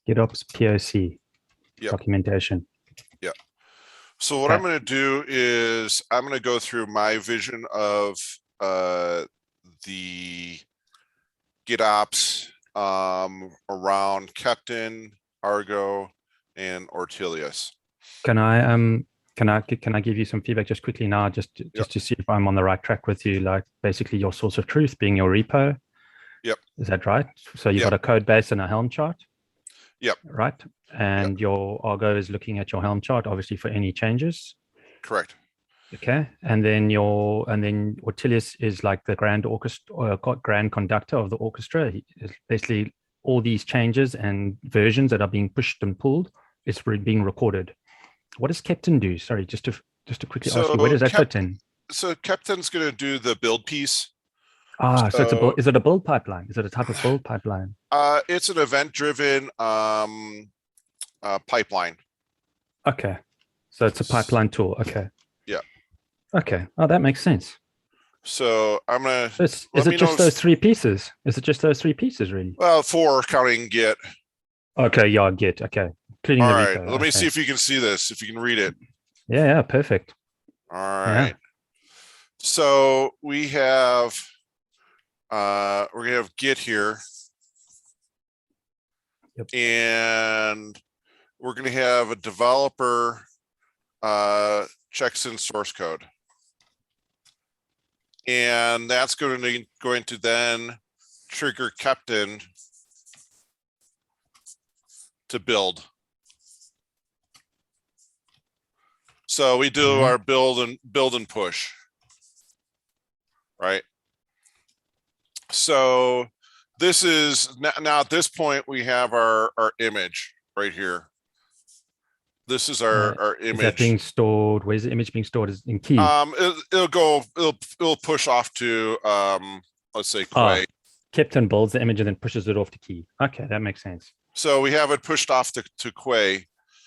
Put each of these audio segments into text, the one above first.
GitOps POC Yep. documentation. Yeah. So what I'm going to do is I'm going to go through my vision of the GitOps around Captain, Argo, and Ortelius. Can I give you some feedback just quickly now, just to see if I'm on the right track with you? Like basically your source of truth being your repo. Yep. Is that right? So you've got a code base and a Helm chart. Yep. Right. And your Argo is looking at your Helm chart, obviously for any changes. Correct. Okay. And then Ortelius is like the grand conductor of the orchestra. He is basically all these changes and versions that are being pushed and pulled is being recorded. What does Captain do? Sorry, just to quickly ask you, where does that fit in? So Captain's going to do the build piece. So it's is it a build pipeline? Is it a type of build pipeline? It's an event-driven pipeline. Okay. So it's a pipeline tool. Okay. Yeah. Okay. Oh, that makes sense. So I'm going to... Is it just those three pieces? Is it just those three pieces, really? Well, 4 counting Git. Okay, yeah, Git. Okay. Including all the right, repo. let me see if you can see this, if you can read it. Yeah, perfect. All right. So we have... we're going to have Git here. Yep. And we're going to have a developer checks in source code. And that's going to then trigger Captain to build. So we do our build and push. Right. So this is now at this point we have our image right here. This is our image. Is that being stored? Where's the image being stored? Is in key? It'll push off to let's say Quay. Captain builds the image and then pushes it off to key. Okay, that makes sense. So we have it pushed off to Quay.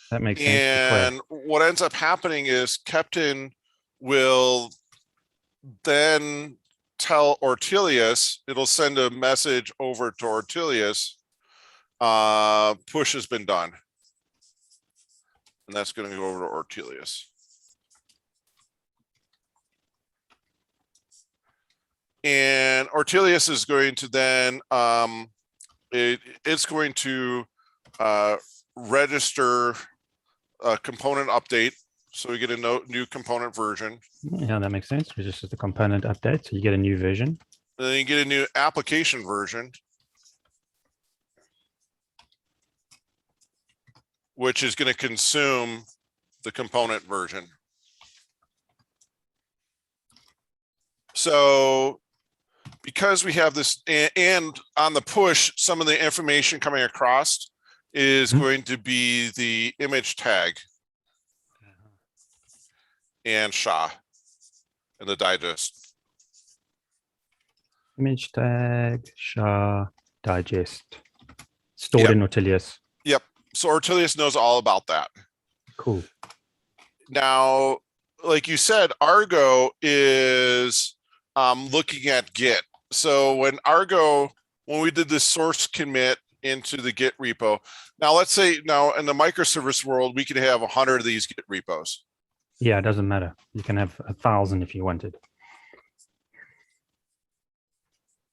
That makes sense. And what ends up happening is Captain will then tell Ortelius, it'll send a message over to Ortelius, push has been done. And that's going to go over to Ortelius. And Ortelius is going to then, it's going to register a component update. So we get a new component version. Yeah, that makes sense. Registers the component update. So you get a new version. And then you get a new application version, which is going to consume the component version. So because we have this, and on the push, some of the information coming across is going to be the image tag and SHA and the digest. Image tag, SHA, digest. Stored in Ortelius. Yep. So Ortelius knows all about that. Cool. Now, like you said, Argo is looking at Git. So when we did this source commit into the Git repo, now let's say now in the microservice world, we could have 100 of these Git repos. Yeah, it doesn't matter. You can have 1,000 if you wanted.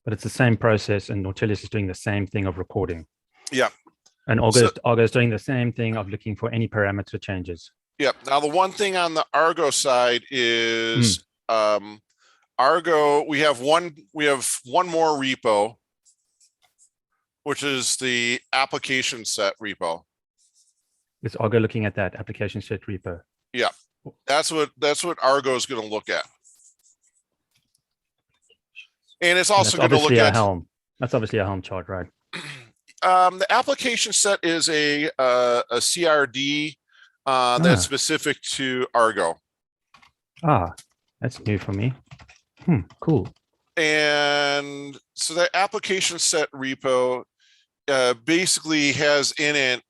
But it's the same process, and Ortelius is doing the same thing of recording. Yeah. And Argo is doing the same thing of looking for any parameter changes. Yep. Now, the one thing on the Argo side is Argo, we have one more repo, which is the application set repo. Is Argo looking at that application set repo? Yeah. That's what Argo is going to look at. And it's also going to look at Helm. That's obviously a Helm chart, right? The application set is a CRD that's specific to Argo. That's new for me. Cool. And so that application set repo basically has in it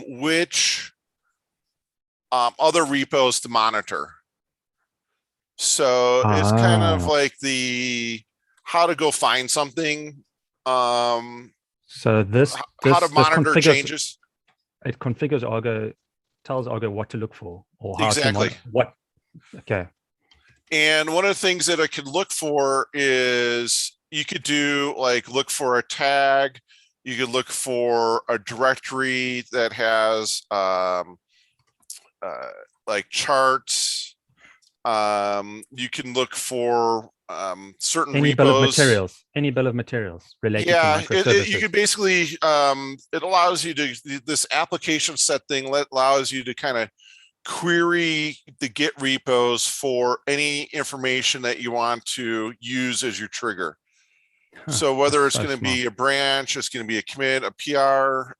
which other repos to monitor. So it's kind of like the how to go find something So this how to this monitor configures changes. it configures Argo, tells Argo what to look for or how Exactly. to what. Okay. And one of the things that I could look for is you could do like look for a tag. You could look for a directory that has like charts. You can look for certain Any bill of repos. materials, any bill of materials related to Yeah, microservices. you could basically, it allows you to, this application set thing allows you to kind of query the Git repos for any information that you want to use as your trigger. So whether it's going to be a branch, it's going to be a commit, a PR,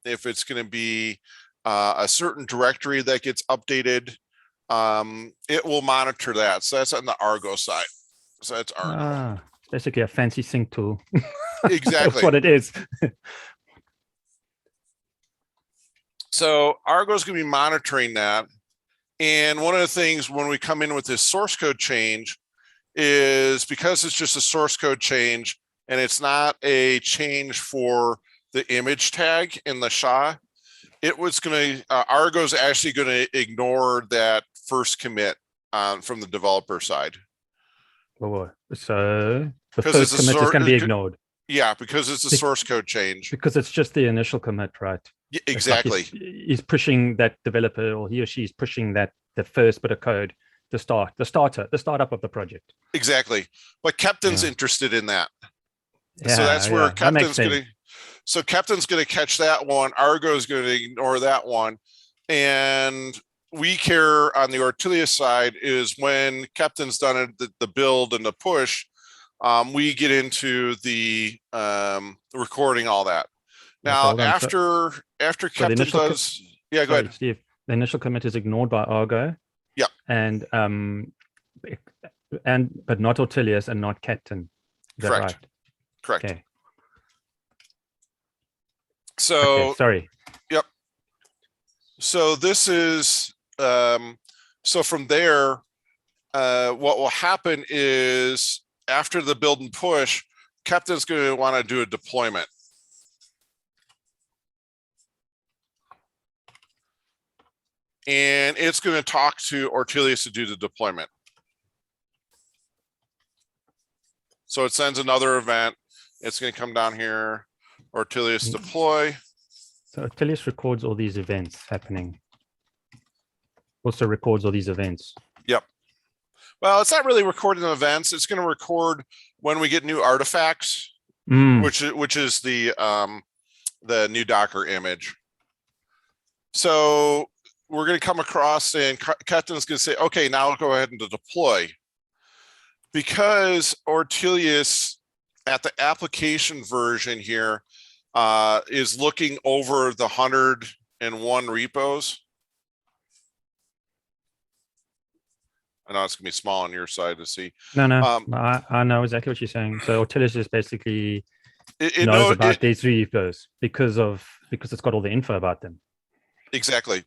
if it's going to be a certain directory that gets updated, it will monitor that. So that's on the Argo side. So that's Argo. Basically a fancy sync tool. Exactly. That's what it is. So Argo is going to be monitoring that. And one of the things when we come in with this source code change is because it's just a source code change and it's not a change for the image tag in the SHA, it was going to, Argo is actually going to ignore that first commit from the developer side. So the first commit is going to be ignored. Yeah, because it's a source code change. Because it's just the initial commit, right? Yeah, exactly. Like he's pushing that developer, or he or she is pushing that the first bit of code to start the startup of the project. Exactly. But Captain's interested in that. Yeah, so that's where Captain's going to. So Captain's going to catch that one. Argo is going to ignore that one, and we care on the Ortelius side is when Captain's done it, the build and the push. We get into the recording all that. Now, after Captain does, yeah, go ahead. Steve, the initial commit is ignored by Argo. Yeah. And but not Ortelius and not Captain. Is Correct. Right? Correct. Okay. So okay, sorry. Yep. So this is so from there, what will happen is after the build and push, Captain's going to want to do a deployment. And it's going to talk to Ortelius to do the deployment. So it sends another event. It's going to come down here, Ortelius deploy. So Ortelius records all these events happening. Also records all these events. Yep. Well, it's not really recording the events. It's going to record when we get new artifacts, which is the new Docker image. So we're going to come across and Captain's going to say, okay, now I'll go ahead and deploy. Because Ortelius at the application version here is looking over the 101 repos. I know it's gonna be small on your side to see. No, I know exactly what you're saying. So Ortelius is basically knows about these repos because it's got all the info about them. Exactly.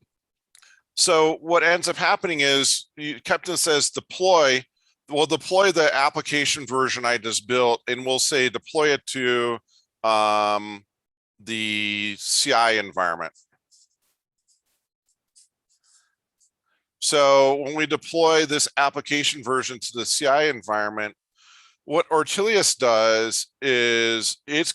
So what ends up happening is Captain says deploy. We'll deploy the application version I just built, and we'll say deploy it to the CI environment. So when we deploy this application version to the CI environment, what Ortelius does is it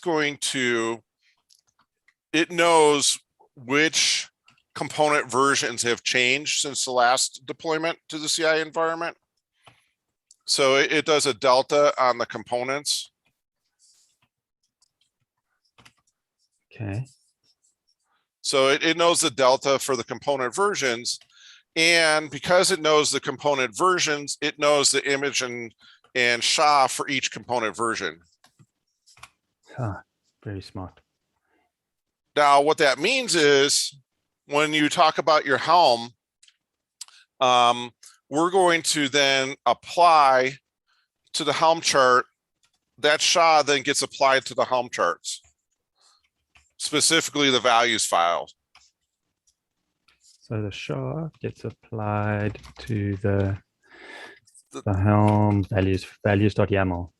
knows which component versions have changed since the last deployment to the CI environment. So it does a delta on the components. Okay. So it knows the delta for the component versions. And because it knows the component versions, it knows the image and SHA for each component version. Very smart. Now, what that means is when you talk about your Helm, we're going to then apply to the Helm chart. That SHA then gets applied to the Helm charts, specifically the values file. So the SHA gets applied to the Helm values.yaml.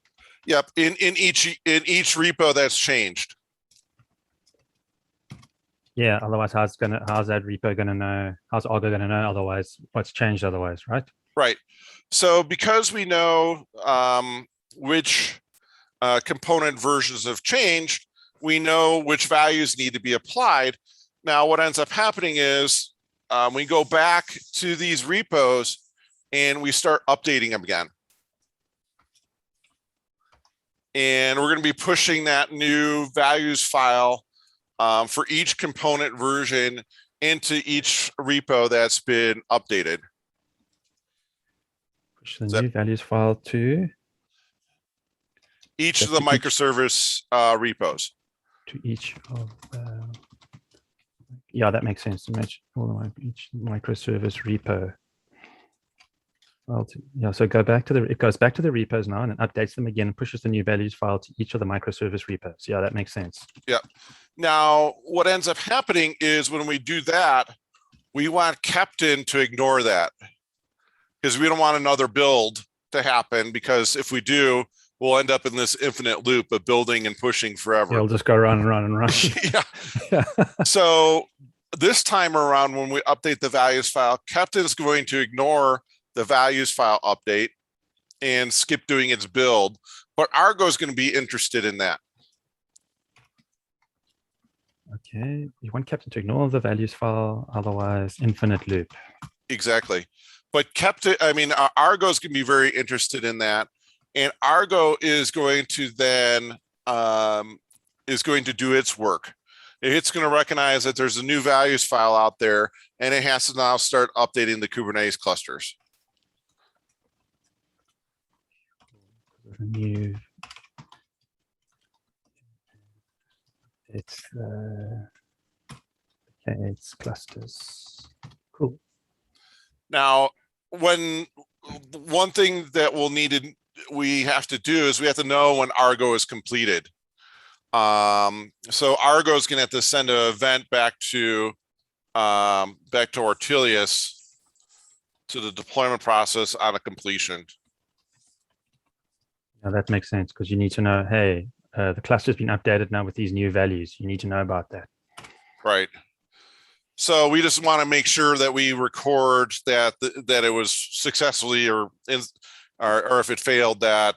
Yep, in each repo that's changed. Yeah, otherwise how's that repo gonna know? How's Argo gonna know otherwise what's changed otherwise, right? Right. So because we know which component versions have changed, we know which values need to be applied. Now, what ends up happening is we go back to these repos and we start updating them again. And we're going to be pushing that new values file for each component version into each repo that's been updated. Push the new values file to each of the microservice repos. To each of yeah, that makes sense to match each microservice repo. Well, yeah, so it goes back to the repos now and it updates them again and pushes the new values file to each of the microservice repos. Yeah, that makes sense. Yeah. Now, what ends up happening is when we do that, we want Captain to ignore that because we don't want another build to happen, because if we do, we'll end up in this infinite loop of building and pushing forever. Yeah, it'll just go run and run and run. Yeah. So this time around, when we update the values file, Captain is going to ignore the values file update and skip doing its build, but Argo is going to be interested in that. Okay, you want Captain to ignore the values file, otherwise infinite loop. Exactly. But Captain, I mean, Argo is going to be very interested in that. And Argo is going to then is going to do its work. It's going to recognize that there's a new values file out there, and it has to now start updating the Kubernetes clusters. New. It's clusters. Cool. Now, one thing that we have to do is we have to know when Argo is completed. So Argo is going to have to send an event back to Ortelius to the deployment process on a completion. Now that makes sense, because you need to know, hey, the cluster's been updated now with these new values. You need to know about that. Right. So we just want to make sure that we record that it was successfully or if it failed, that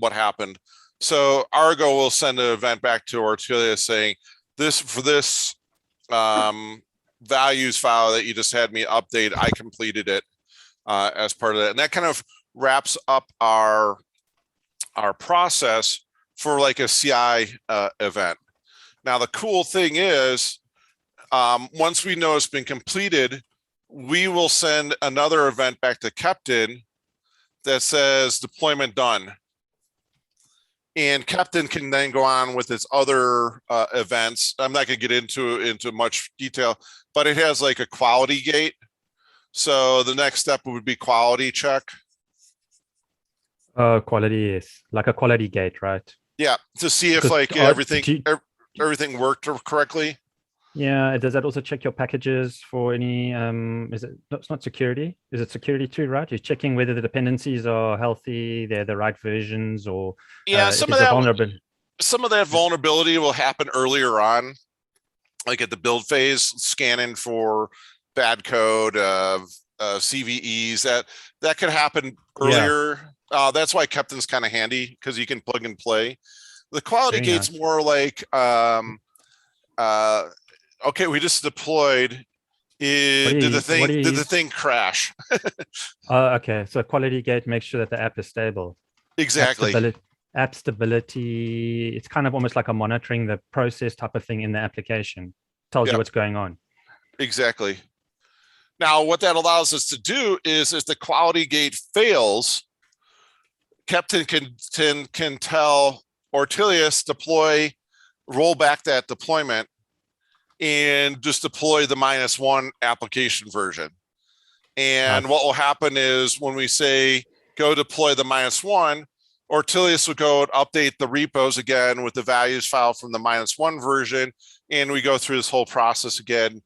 what happened. So Argo will send an event back to Ortelius saying, for this values file that you just had me update, I completed it as part of that. And that kind of wraps up our process for like a CI event. Now, the cool thing is, once we know it's been completed, we will send another event back to Captain that says deployment done. And Captain can then go on with its other events. I'm not going to get into much detail, but it has like a quality gate. So the next step would be quality check. Quality is like a quality gate, right? Yeah, to see if like everything worked correctly. Yeah, does that also check your packages for any, it's not security, is it security too, right? You're checking whether the dependencies are healthy, they're the right versions, or yeah, some of that vulnerability will happen earlier on, like at the build phase, scanning for bad code, CVEs, that could happen earlier. Yeah. That's why Captain's kind of handy, because you can plug and play. The quality gate's more like, okay, we just deployed. Did the thing crash? Okay, so quality gate makes sure that the app is stable. Exactly. App stability, it's kind of almost like a monitoring the process type of thing in the application. Tells you what's going on. Exactly. Now, what that allows us to do is if the quality gate fails, Captain can tell Ortelius roll back that deployment and just deploy the -1 application version. And what will happen is when we say go deploy the -1, Ortelius will go and update the repos again with the values file from the -1 version, and we go through this whole process again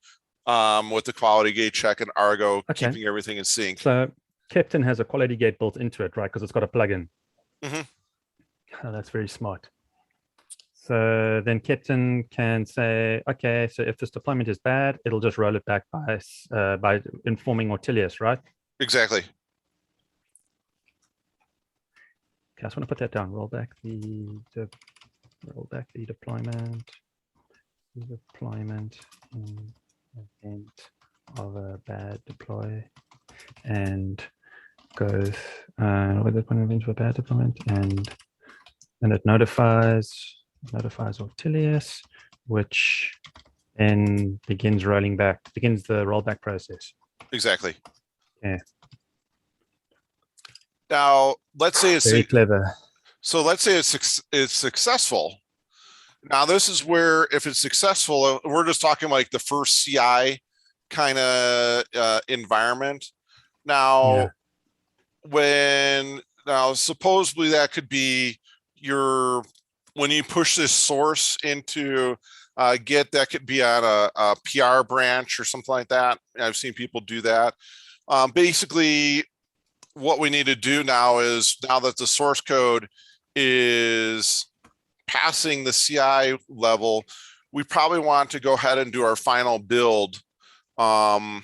with the quality gate check and Argo keeping everything in sync. So Captain has a quality gate built into it, right? Because it's got a plugin. Mm-hmm. Oh, that's very smart. So then Captain can say, okay, so if this deployment is bad, it'll just roll it back by informing Ortelius, right? Exactly. Okay, I just want to put that down. Roll back the deployment in event of a bad deploy, and goes with the point of event of a bad deployment, and it notifies Ortelius, which then begins the rollback process. Exactly. Yeah. Now, let's say it's Very clever. So let's say it's successful. Now, this is where if it's successful, we're just talking like the first CI kind of environment. Now, Yeah. Supposedly that could be when you push this source into Git, that could be on a PR branch or something like that. I've seen people do that. Basically, what we need to do now is, now that the source code is passing the CI level, we probably want to go ahead and do our final build to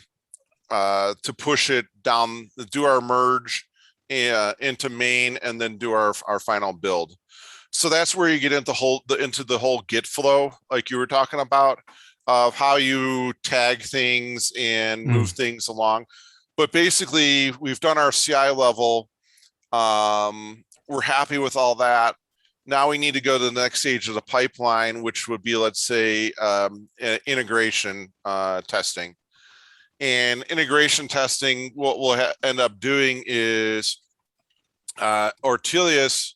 push it down, do our merge into main, and then do our final build. So that's where you get into the whole Git flow, like you were talking about, of how you tag things and move things along. But basically, we've done our CI level. We're happy with all that. Now we need to go to the next stage of the pipeline, which would be, let's say, integration testing. And integration testing, what we'll end up doing is Ortelius,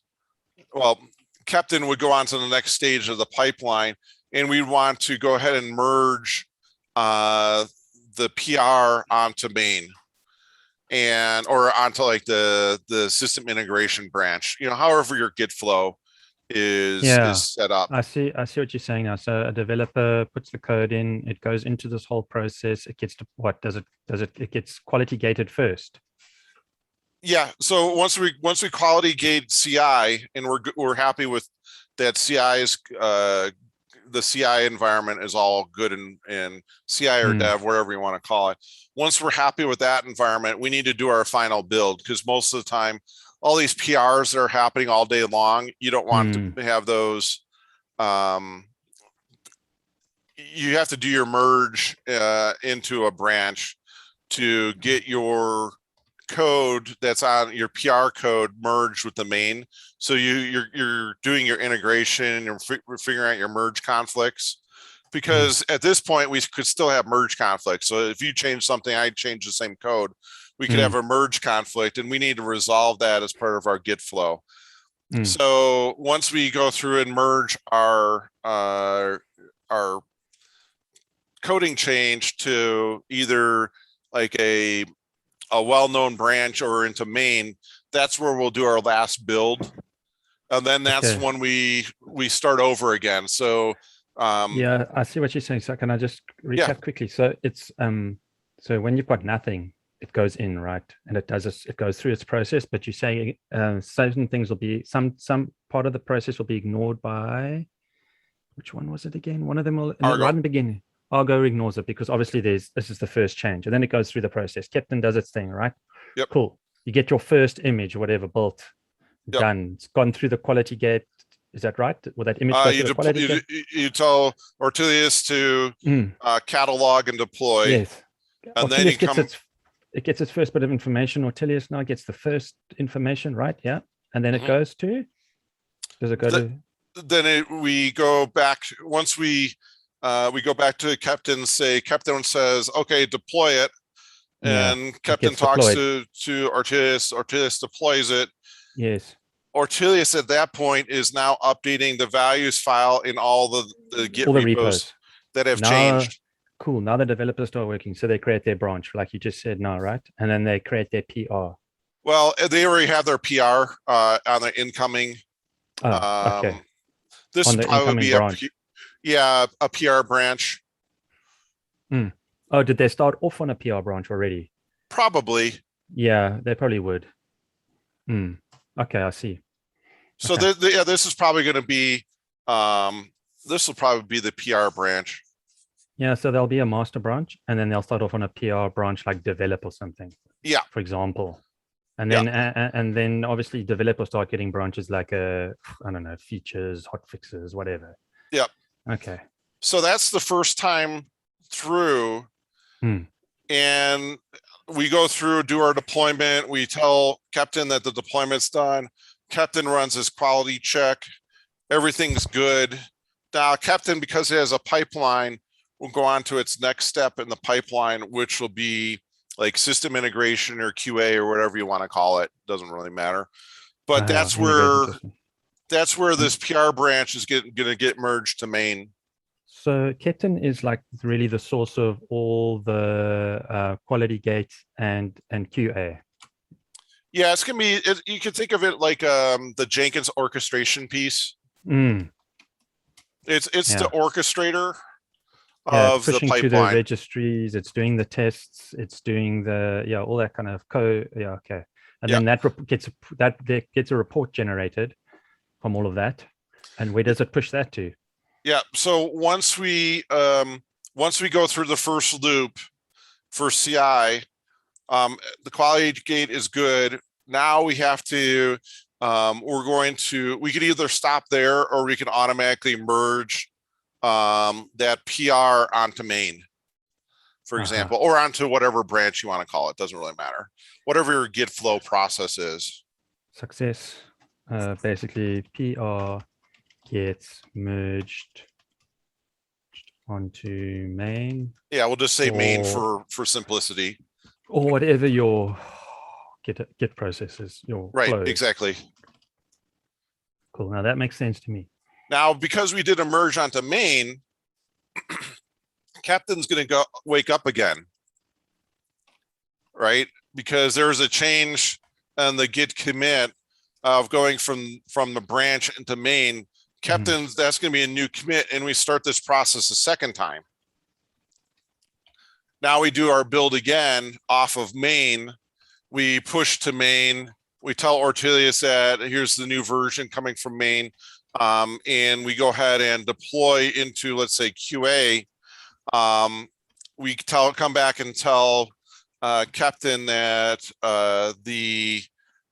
Captain would go on to the next stage of the pipeline, and we want to go ahead and merge the PR onto main, or onto like the system integration branch, however your Git flow is set up. I see what you're saying now. So a developer puts the code in, it goes into this whole process, it gets to it gets quality gated first. Yeah, so once we quality gate CI, and we're happy with that, CI is the CI environment is all good in CI or dev, whatever you want to call it. Once we're happy with that environment, we need to do our final build, because most of the time, all these PRs that are happening all day long, you don't want to have those. You have to do your merge into a branch to get your code that's on your PR code merged with the main. So you're doing your integration, you're figuring out your merge conflicts, because at this point we could still have merge conflicts. So if you change something, I change the same code, we could have a merge conflict, and we need to resolve that as part of our Git flow. So once we go through and merge our coding change to either like a well-known branch or into main, that's where we'll do our last build, and then that's when we start over again. So yeah, I see what you're saying. So can I just recap quickly? So it's so when you've got nothing, it goes in, right, and it goes through its process, but you say certain things will be, some part of the process will be ignored by, which one was it again? One of them will, right in the beginning, Argo ignores it, because obviously this is the first change, and then it goes through the process. Captain does its thing, right? Yep. Cool. You get your first image or whatever built, done. It's gone through the quality gate. Is that right? Will that image go through the quality gate? You tell Ortelius to catalog and deploy. Yes. And Ortelius then it gets its first bit of information. Ortelius now gets the first information, right? Yeah. And then it goes to, does it go to? Then we go back, once we go back to Captain, Captain says, okay, deploy it. And Captain talks to Ortelius. Ortelius deploys it. Yes. Ortelius at that point is now updating the values file in all the Git repos that have changed. Cool. Now the developers start working. So they create their branch, like you just said now, right? And then they create their PR. Well, they already have their PR on the incoming. Okay. This would probably be a PR branch. Oh, did they start off on a PR branch already? Probably. Yeah, they probably would. Okay, I see. So this is probably going to be This will probably be the PR branch. Yeah, so there'll be a master branch, and then they'll start off on a PR branch like develop or something. Yeah. For example. And then and then obviously developers start getting branches like I don't know, features, hot fixes, whatever. Yep. Okay. So that's the first time through. And we go through, do our deployment. We tell Captain that the deployment's done. Captain runs his quality check. Everything's good. Now, Captain, because it has a pipeline, will go on to its next step in the pipeline, which will be like system integration or QA or whatever you want to call it. Doesn't really matter. But that's where this PR branch is going to get merged to main. So Captain is like really the source of all the quality gates and QA. Yeah, it's gonna be. You can think of it like the Jenkins orchestration piece. It's the orchestrator of the pipeline. Pushing to the registries. It's doing the tests. It's doing the all that kind of code. Yeah, okay. And then that gets a report generated from all of that. And where does it push that to? Yeah. So once we go through the first loop for CI, the quality gate is good. Now we have to, we could either stop there or we can automatically merge that PR onto main, for example, or onto whatever branch you want to call it. Doesn't really matter. Whatever your Git flow process is. Success. Basically, PR gets merged onto main. Yeah, we'll just say main for simplicity. Or whatever your Git process is, your right, flows. Exactly. Cool. Now that makes sense to me. Now, because we did a merge onto main, Captain's going to wake up again, right? Because there's a change in the Git commit of going from the branch into main. Captain's, that's going to be a new commit, and we start this process a second time. Now we do our build again off of main. We push to main. We tell Ortelius that here's the new version coming from main. And we go ahead and deploy into, let's say, QA. We come back and tell Captain that the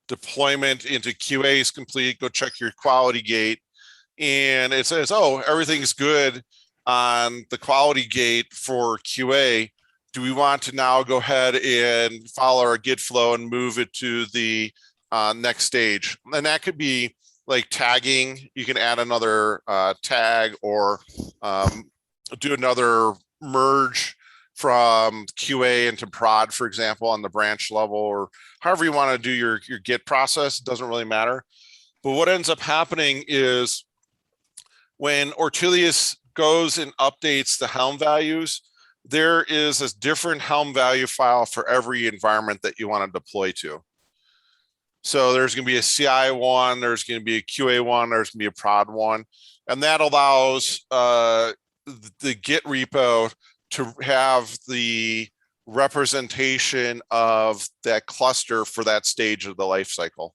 deployment into QA is complete. Go check your quality gate. And it says, oh, everything's good on the quality gate for QA. Do we want to now go ahead and follow our Git flow and move it to the next stage? And that could be like tagging. You can add another tag or do another merge from QA into prod, for example, on the branch level, or however you want to do your Git process. It doesn't really matter. But what ends up happening is when Ortelius goes and updates the Helm values, there is a different Helm value file for every environment that you want to deploy to. So there's going to be a CI one, there's going to be a QA one, there's going to be a prod one, and that allows the Git repo to have the representation of that cluster for that stage of the life cycle.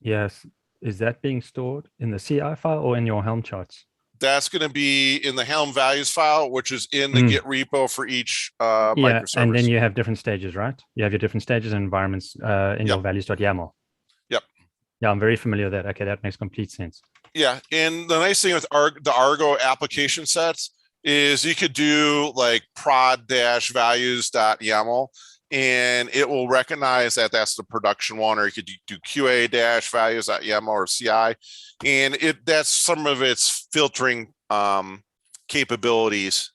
Yes. Is that being stored in the CI file or in your Helm charts? That's going to be in the Helm values file, which is in the Git repo for each microservice. And then you have different stages, right? You have your different stages and environments in your values.yaml. Yep. Yeah, I'm very familiar with that. Okay, that makes complete sense. Yeah, and the nice thing with the Argo application sets is you could do like prod-values.yaml, and it will recognize that that's the production one, or you could do QA-values.yaml or CI, and that's some of its filtering capabilities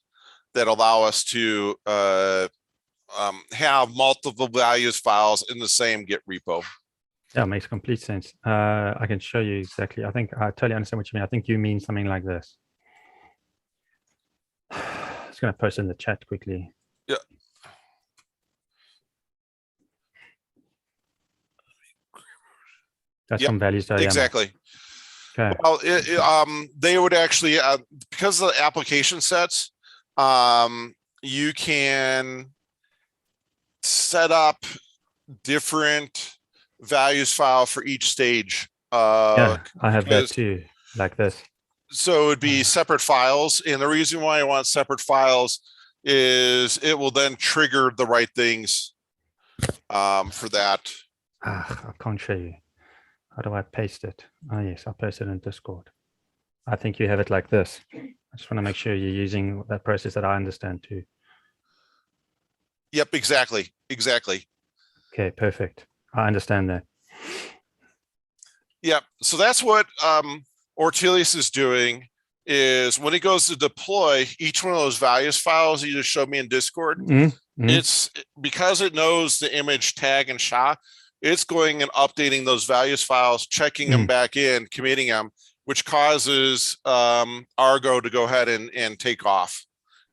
that allow us to have multiple values files in the same Git repo. Yeah, it makes complete sense. I can show you exactly. I think I totally understand what you mean. I think you mean something like this. Just going to post in the chat quickly. Yeah. That's some values. Exactly. Okay. Well, they would actually, because of the application sets, you can set up different values file for each stage. Yeah, I have that too, like this. So it would be separate files. And the reason why I want separate files is it will then trigger the right things for that. I can't show you. How do I paste it? Oh, yes, I'll paste it in Discord. I think you have it like this. I just want to make sure you're using that process that I understand too. Yep, exactly. Exactly. Okay, perfect. I understand that. Yep. So that's what Ortelius is doing is when it goes to deploy each one of those values files you just showed me in Discord, it's because it knows the image tag and SHA, it's going and updating those values files, checking them back in, committing them, which causes Argo to go ahead and take off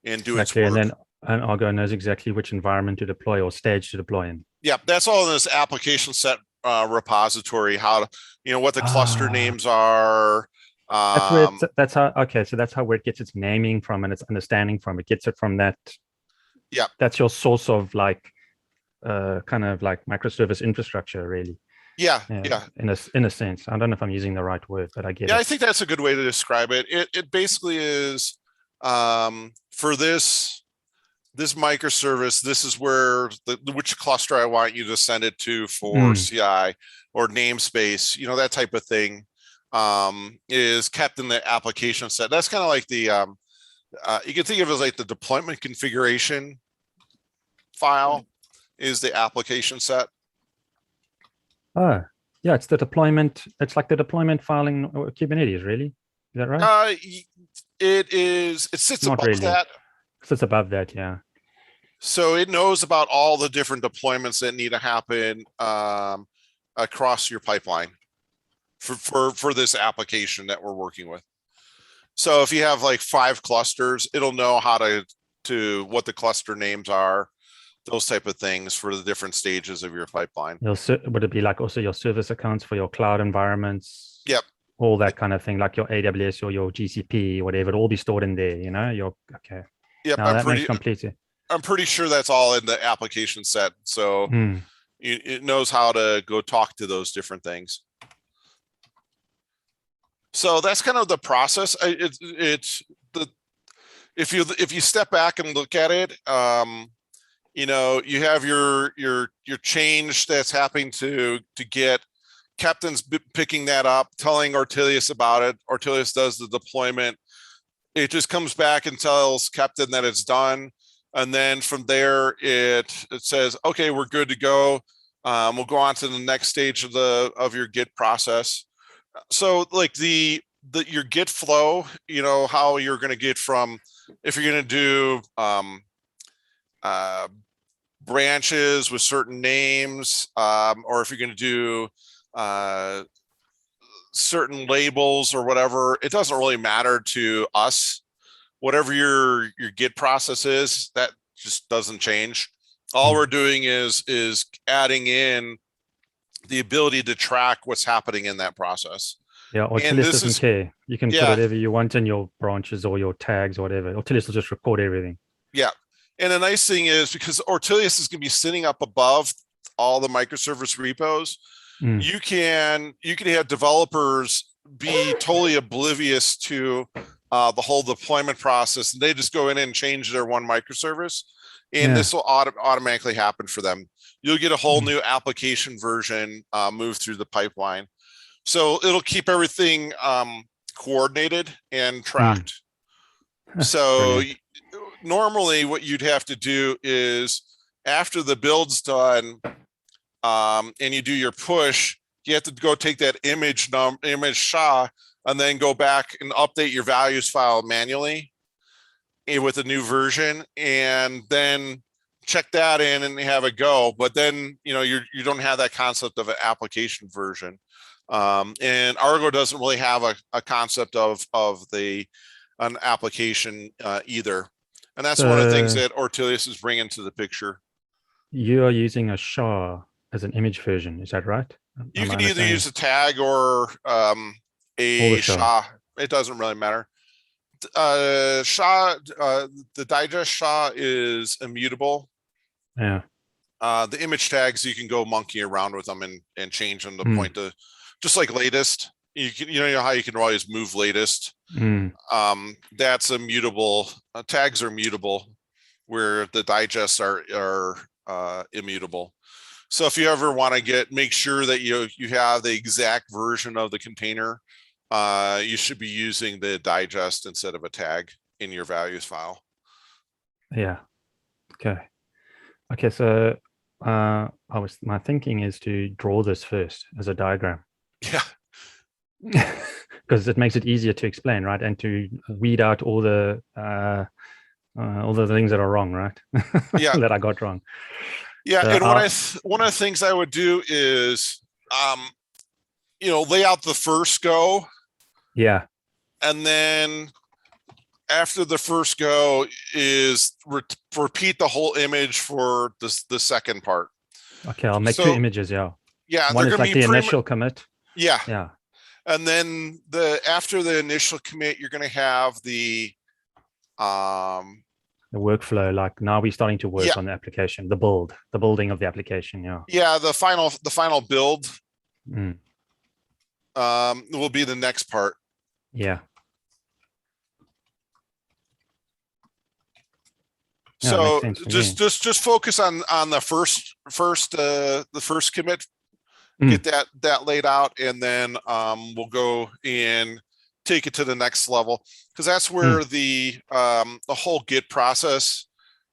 and do its work. And Argo knows exactly which environment to deploy or stage to deploy in. Yeah, that's all in this application set repository, how to, what the cluster names are. That's where that's how, okay, so that's how where it gets its naming from and its understanding from. It gets it from that. Yeah. That's your source of like kind of like microservice infrastructure, really. Yeah. In a sense. I don't know if I'm using the right word, but I get it. Yeah, I think that's a good way to describe it. It basically is for this microservice, this is where which cluster I want you to send it to for CI or namespace, that type of thing is kept in the application set. That's kind of like the you can think of it as like the deployment configuration file is the application set. Oh, yeah, it's the deployment. It's like the deployment file in Kubernetes, really. Is that right? It is. It sits Not above really. that. It sits above that, yeah. So it knows about all the different deployments that need to happen across your pipeline for this application that we're working with. So if you have like 5 clusters, it'll know how to what the cluster names are, those type of things for the different stages of your pipeline. Would it be like also your service accounts for your cloud environments? Yep. All that kind of thing, like your AWS or your GCP, whatever, it'll all be stored in there, okay. Yep. Now, that makes complete sense. I'm pretty sure that's all in the application set. So it knows how to go talk to those different things. So that's kind of the process. If you step back and look at it, you have your change that's happening to get Captain's picking that up, telling Ortelius about it. Ortelius does the deployment. It just comes back and tells Captain that it's done. And then from there, it says, okay, we're good to go. We'll go on to the next stage of your Git process. So like your Git flow, how you're going to get from, if you're going to do branches with certain names, or if you're going to do certain labels or whatever, it doesn't really matter to us. Whatever your Git process is, that just doesn't change. All we're doing is adding in the ability to track what's happening in that process. Yeah, Ortelius doesn't care. You can put whatever you want in your branches or your tags or whatever. Ortelius will just record everything. Yeah. And the nice thing is, because Ortelius is going to be sitting up above all the microservice repos, you can have developers be totally oblivious to the whole deployment process, and they just go in and change their one microservice, and this will automatically happen for them. You'll get a whole new application version move through the pipeline. So it'll keep everything coordinated and tracked. So normally what you'd have to do is, after the build's done and you do your push, you have to go take that image SHA and then go back and update your values file manually with a new version, and then check that in and have it go. But then you don't have that concept of an application version, and Argo doesn't really have a concept of an application either. And that's one of the things that Ortelius is bringing to the picture. You are using a SHA as an image version, is that right? You can either use a tag or a SHA. It doesn't really matter. SHA, the digest SHA is immutable. Yeah. The image tags, you can go monkey around with them and change them to point to, just like latest. you know how you can always move latest. Mm. That's immutable. Tags are mutable, where the digests are immutable. So if you ever want to make sure that you have the exact version of the container, you should be using the digest instead of a tag in your values file. Yeah. Okay. So my thinking is to draw this first as a diagram. Yeah. Because it makes it easier to explain, right? And to weed out all the things that are wrong, right? Yeah. That I got wrong. Yeah. So And one of the things I would do is, lay out the first go. Yeah. And then after the first go is repeat the whole image for the second part. Okay. I'll make 2 images. Yeah. Yeah. One is like the initial commit. Yeah. Yeah. And then after the initial commit, you're going to have the workflow. Like now we're starting to work on the application, the building of the application. Yeah. Yeah. The final build will be the next part. Yeah. So just focus on the first commit, get that laid out, and then we'll go and take it to the next level, because that's where the whole Git process,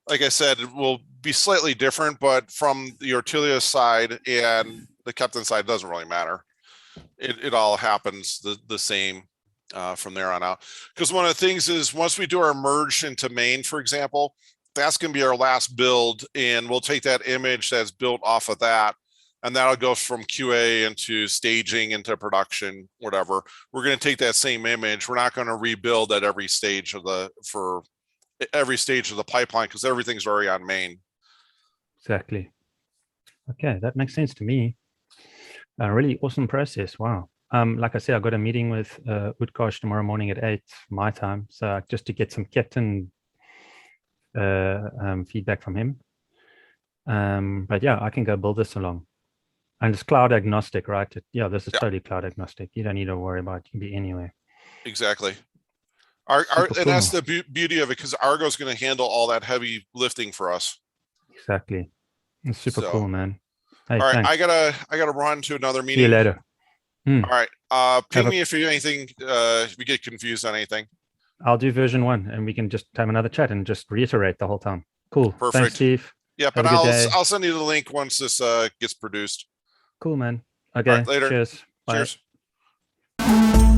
like I said, it will be slightly different, but from the Ortelius side and the Captain side, it doesn't really matter. It all happens the same from there on out. Because one of the things is, once we do our merge into main, for example, that's going to be our last build, and we'll take that image that's built off of that, and that'll go from QA into staging into production, whatever. We're going to take that same image. We're not going to rebuild at every stage of the pipeline, because everything's already on main. Exactly. Okay, that makes sense to me. A really awesome process. Wow. Like I said, I got a meeting with Utkarsh tomorrow morning at 8 my time, so just to get some Captain feedback from him. But yeah, I can go build this along. And it's cloud agnostic, right? This is totally cloud agnostic. You don't need to worry about it. You can be anywhere. Exactly. And that's the beauty of it, because Argo's going to handle all that heavy lifting for us. Exactly. It's super cool, man. Hey, all right, thanks. I gotta run to another meeting. See you later. All right. Ping me if you anything, if we get confused on anything. I'll do version 1, and we can just have another chat and just reiterate the whole time. Cool. Perfect. Thanks, Steve. Yeah, but I'll send you the link once this gets produced. Cool, man. Okay. Right, later. Cheers. Bye. Cheers.